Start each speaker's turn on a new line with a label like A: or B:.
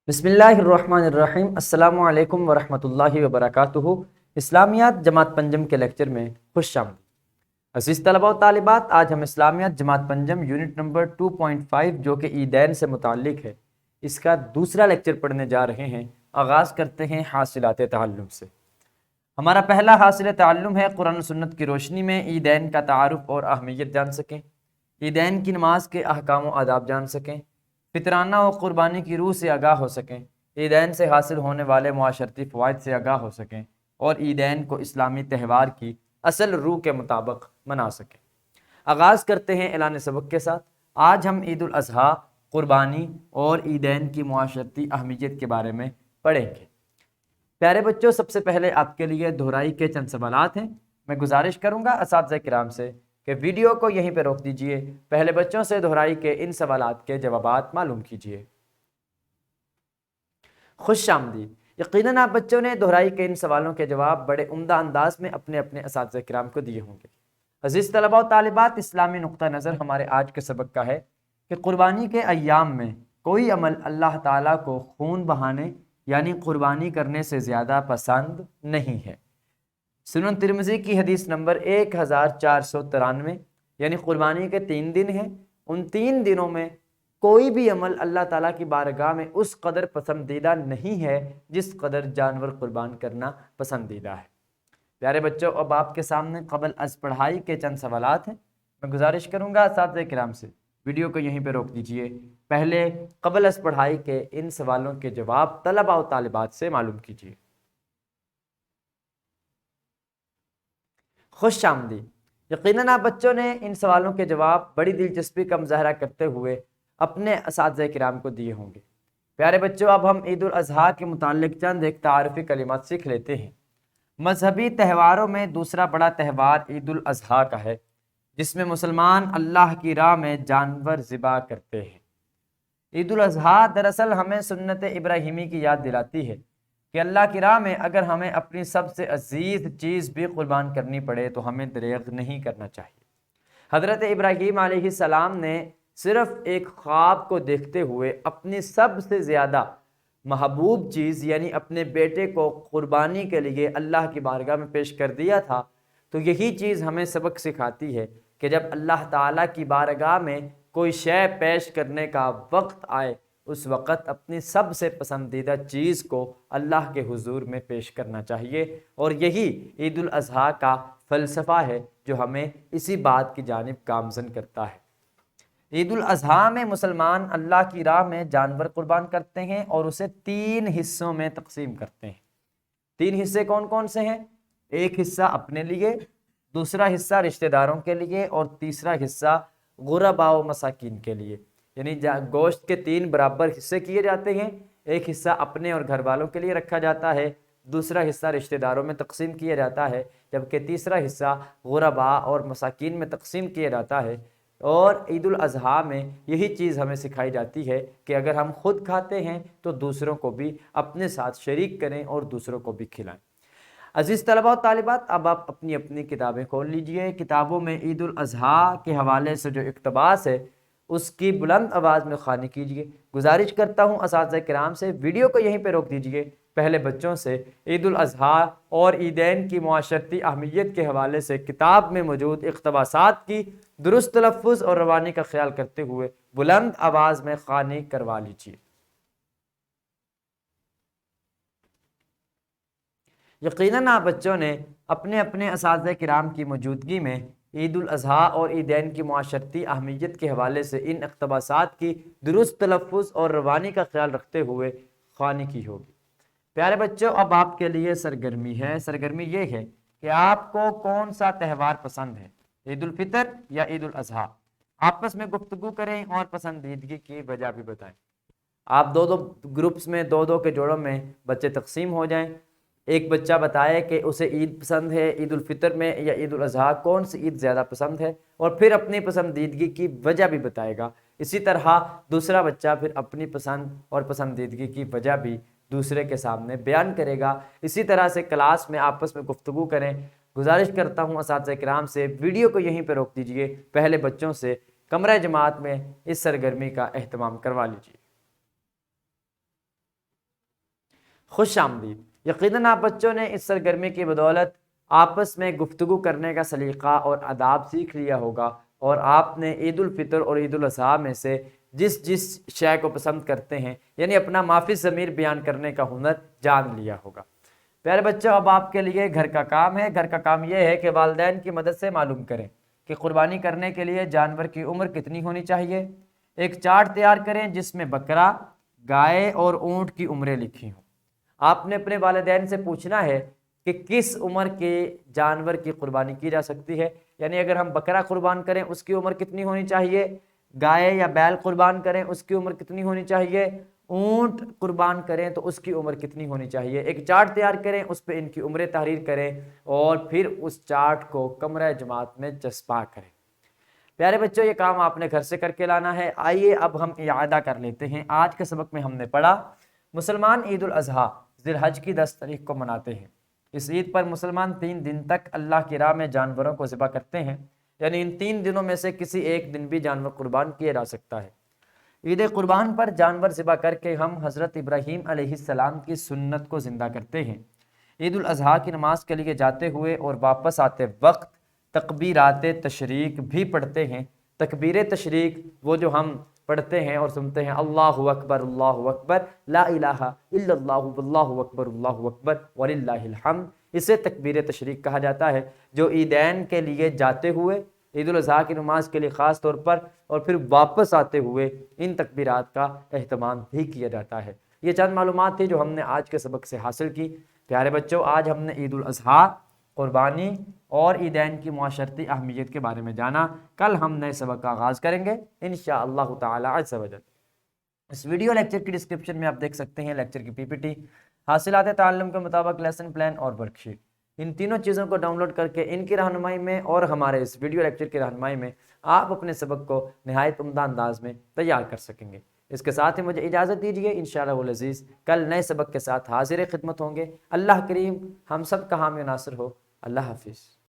A: بسم اللہ الرحمن الرحیم۔ السلام علیکم ورحمۃ اللہ وبرکاتہ۔ اسلامیات جماعت پنجم کے لیکچر میں خوش آمدید۔ عزیز طلباء و طالبات، آج ہم اسلامیات جماعت پنجم یونٹ نمبر 2.5 جو کہ عیدین سے متعلق ہے، اس کا دوسرا لیکچر پڑھنے جا رہے ہیں۔ آغاز کرتے ہیں حاصلات تعلم سے۔ ہمارا پہلا حاصل تعلم ہے قرآن و سنت کی روشنی میں عیدین کا تعارف اور اہمیت جان سکیں، عیدین کی نماز کے احکام و آداب جان سکیں، فطرانہ و قربانی کی روح سے آگاہ ہو سکیں، عیدین سے حاصل ہونے والے معاشرتی فوائد سے آگاہ ہو سکیں اور عیدین کو اسلامی تہوار کی اصل روح کے مطابق منا سکیں۔ آغاز کرتے ہیں اعلان سبق کے ساتھ۔ آج ہم عید الاضحیٰ، قربانی اور عیدین کی معاشرتی اہمیت کے بارے میں پڑھیں گے۔ پیارے بچوں، سب سے پہلے آپ کے لیے دہرائی کے چند سوالات ہیں۔ میں گزارش کروں گا اساتذہ کرام سے کہ ویڈیو کو یہیں پہ روک دیجئے، پہلے بچوں سے دہرائی کے ان سوالات کے جوابات معلوم کیجئے۔ خوش آمدید۔ یقیناً آپ بچوں نے دہرائی کے ان سوالوں کے جواب بڑے عمدہ انداز میں اپنے اپنے اساتذہ کرام کو دیے ہوں گے۔ عزیز طلباء و طالبات، اسلامی نقطہ نظر ہمارے آج کے سبق کا ہے کہ قربانی کے ایام میں کوئی عمل اللہ تعالیٰ کو خون بہانے یعنی قربانی کرنے سے زیادہ پسند نہیں ہے۔ سنن ترمذی کی حدیث نمبر 1493، یعنی قربانی کے 3 دن ہیں، ان 3 دنوں میں کوئی بھی عمل اللہ تعالیٰ کی بارگاہ میں اس قدر پسندیدہ نہیں ہے جس قدر جانور قربان کرنا پسندیدہ ہے۔ پیارے بچوں، اب آپ کے سامنے قبل از پڑھائی کے چند سوالات ہیں۔ میں گزارش کروں گا اساتذہ کرام سے ویڈیو کو یہیں پہ روک دیجئے، پہلے قبل از پڑھائی کے ان سوالوں کے جواب طلباء و طالبات سے معلوم کیجئے۔ خوش آمدید۔ یقیناً آپ بچوں نے ان سوالوں کے جواب بڑی دلچسپی کا مظاہرہ کرتے ہوئے اپنے اساتذہ کرام کو دیے ہوں گے۔ پیارے بچوں، اب ہم عید الاضحیٰ کے متعلق چند ایک تعارفی کلمات سیکھ لیتے ہیں۔ مذہبی تہواروں میں دوسرا بڑا تہوار عید الاضحیٰ کا ہے، جس میں مسلمان اللہ کی راہ میں جانور ذبح کرتے ہیں۔ عید الاضحیٰ دراصل ہمیں سنت ابراہیمی کی یاد دلاتی ہے کہ اللہ کی راہ میں اگر ہمیں اپنی سب سے عزیز چیز بھی قربان کرنی پڑے تو ہمیں دریغ نہیں کرنا چاہیے۔ حضرت ابراہیم علیہ السلام نے صرف ایک خواب کو دیکھتے ہوئے اپنی سب سے زیادہ محبوب چیز یعنی اپنے بیٹے کو قربانی کے لیے اللہ کی بارگاہ میں پیش کر دیا تھا۔ تو یہی چیز ہمیں سبق سکھاتی ہے کہ جب اللہ تعالیٰ کی بارگاہ میں کوئی شے پیش کرنے کا وقت آئے، اس وقت اپنی سب سے پسندیدہ چیز کو اللہ کے حضور میں پیش کرنا چاہیے، اور یہی عید الاضحیٰ کا فلسفہ ہے جو ہمیں اسی بات کی جانب گامزن کرتا ہے۔ عید الاضحیٰ میں مسلمان اللہ کی راہ میں جانور قربان کرتے ہیں اور اسے 3 حصوں میں تقسیم کرتے ہیں۔ 3 حصے کون کون سے ہیں؟ ایک حصہ اپنے لیے، دوسرا حصہ رشتہ داروں کے لیے اور تیسرا حصہ غرباء و مساکین کے لیے۔ یعنی گوشت کے 3 برابر حصے کیے جاتے ہیں، ایک حصہ اپنے اور گھر والوں کے لیے رکھا جاتا ہے، دوسرا حصہ رشتہ داروں میں تقسیم کیا جاتا ہے، جبکہ تیسرا حصہ غرباء اور مساکین میں تقسیم کیا جاتا ہے۔ اور عید الاضحیٰ میں یہی چیز ہمیں سکھائی جاتی ہے کہ اگر ہم خود کھاتے ہیں تو دوسروں کو بھی اپنے ساتھ شریک کریں اور دوسروں کو بھی کھلائیں۔ عزیز طلباء و طالبات، اب آپ اپنی اپنی کتابیں کھول لیجئے۔ کتابوں میں عید الاضحیٰ کے حوالے سے جو اقتباس ہے اس کی بلند آواز میں خوانی کیجئے۔ گزارش کرتا ہوں اساتذہ کرام سے ویڈیو کو یہیں پہ روک دیجئے، پہلے بچوں سے عید الاضحیٰ اور عیدین کی معاشرتی اہمیت کے حوالے سے کتاب میں موجود اقتباسات کی درست تلفظ اور روانی کا خیال کرتے ہوئے بلند آواز میں خوانی کروا لیجئے۔ یقیناً آپ بچوں نے اپنے اپنے اساتذہ کرام کی موجودگی میں عید الاضحیٰ اور عیدین کی معاشرتی اہمیت کے حوالے سے ان اقتباسات کی درست تلفظ اور روانی کا خیال رکھتے ہوئے خوانی کی ہوگی۔ پیارے بچوں، اب آپ کے لیے سرگرمی ہے۔ سرگرمی یہ ہے کہ آپ کو کون سا تہوار پسند ہے، عید الفطر یا عید الاضحیٰ؟ آپس میں گفتگو کریں اور پسندیدگی کی وجہ بھی بتائیں۔ آپ 2 گروپس میں 2 کے جوڑوں میں بچے تقسیم ہو جائیں۔ ایک بچہ بتائے کہ اسے عید پسند ہے عید الفطر میں یا عید الاضحیٰ، کون سی عید زیادہ پسند ہے، اور پھر اپنی پسندیدگی کی وجہ بھی بتائے گا۔ اسی طرح دوسرا بچہ پھر اپنی پسند اور پسندیدگی کی وجہ بھی دوسرے کے سامنے بیان کرے گا۔ اسی طرح سے کلاس میں آپس میں گفتگو کریں۔ گزارش کرتا ہوں اساتذہ کرام سے ویڈیو کو یہیں پہ روک دیجئے، پہلے بچوں سے کمرہ جماعت میں اس سرگرمی کا اہتمام کروا لیجئے۔ خوش آمدید۔ یقیناً آپ بچوں نے اس سرگرمی کی بدولت آپس میں گفتگو کرنے کا سلیقہ اور آداب سیکھ لیا ہوگا، اور آپ نے عید الفطر اور عید الاضحیٰ میں سے جس شے کو پسند کرتے ہیں یعنی اپنا معافی ضمیر بیان کرنے کا ہنر جان لیا ہوگا۔ پیارے بچوں، اب آپ کے لیے گھر کا کام ہے۔ گھر کا کام یہ ہے کہ والدین کی مدد سے معلوم کریں کہ قربانی کرنے کے لیے جانور کی عمر کتنی ہونی چاہیے۔ ایک چارٹ تیار کریں جس میں بکرا، گائے اور اونٹ کی عمریں لکھی ہوں۔ آپ نے اپنے والدین سے پوچھنا ہے کہ کس عمر کے جانور کی قربانی کی جا سکتی ہے، یعنی اگر ہم بکرا قربان کریں اس کی عمر کتنی ہونی چاہیے، گائے یا بیل قربان کریں اس کی عمر کتنی ہونی چاہیے، اونٹ قربان کریں تو اس کی عمر کتنی ہونی چاہیے۔ ایک چارٹ تیار کریں، اس پہ ان کی عمریں تحریر کریں اور پھر اس چارٹ کو کمرہ جماعت میں چسپاں کریں۔ پیارے بچوں، یہ کام آپ نے گھر سے کر کے لانا ہے۔ آئیے اب ہم اعادہ کر لیتے ہیں۔ آج کے سبق میں ہم نے پڑھا مسلمان عید الاضحیٰ ذی الحج کی 10 تاریخ کو مناتے ہیں۔ اس عید پر مسلمان 3 دن تک اللہ کی راہ میں جانوروں کو ذبح کرتے ہیں، یعنی ان 3 دنوں میں سے کسی ایک دن بھی جانور قربان کیا جا سکتا ہے۔ عید قربان پر جانور ذبح کر کے ہم حضرت ابراہیم علیہ السلام کی سنت کو زندہ کرتے ہیں۔ عید الاضحیٰ کی نماز کے لیے جاتے ہوئے اور واپس آتے وقت تکبیرات تشریق بھی پڑھتے ہیں۔ تکبیر تشریق وہ جو ہم پڑھتے ہیں اور سنتے ہیں، اللہ اکبر لا الہ الا اللہ واللہ اکبر وللہ الحمد، اسے تکبیر تشریق کہا جاتا ہے، جو عیدین کے لیے جاتے ہوئے، عید الاضحیٰ کی نماز کے لیے خاص طور پر، اور پھر واپس آتے ہوئے ان تکبیرات کا اہتمام بھی کیا جاتا ہے۔ یہ چند معلومات تھی جو ہم نے آج کے سبق سے حاصل کی۔ پیارے بچوں، آج ہم نے عید الاضحیٰ، قربانی اور عیدین کی معاشرتی اہمیت کے بارے میں جانا۔ کل ہم نئے سبق کا آغاز کریں گے انشاءاللہ تعالی عز و جل۔ اس ویڈیو لیکچر کی ڈسکرپشن میں آپ دیکھ سکتے ہیں لیکچر کی پی پی ٹی، حاصلات تعلم کے مطابق لیسن پلان اور ورک شیٹ۔ ان تینوں چیزوں کو ڈاؤن لوڈ کر کے ان کی رہنمائی میں اور ہمارے اس ویڈیو لیکچر کی رہنمائی میں آپ اپنے سبق کو نہایت عمدہ انداز میں تیار کر سکیں گے۔ اس کے ساتھ ہی مجھے اجازت دیجیے، انشاءاللہ العزیز کل نئے سبق کے ساتھ حاضر خدمت ہوں گے۔ اللہ کریم ہم سب کا حامی و ناصر ہو۔ اللہ حافظ۔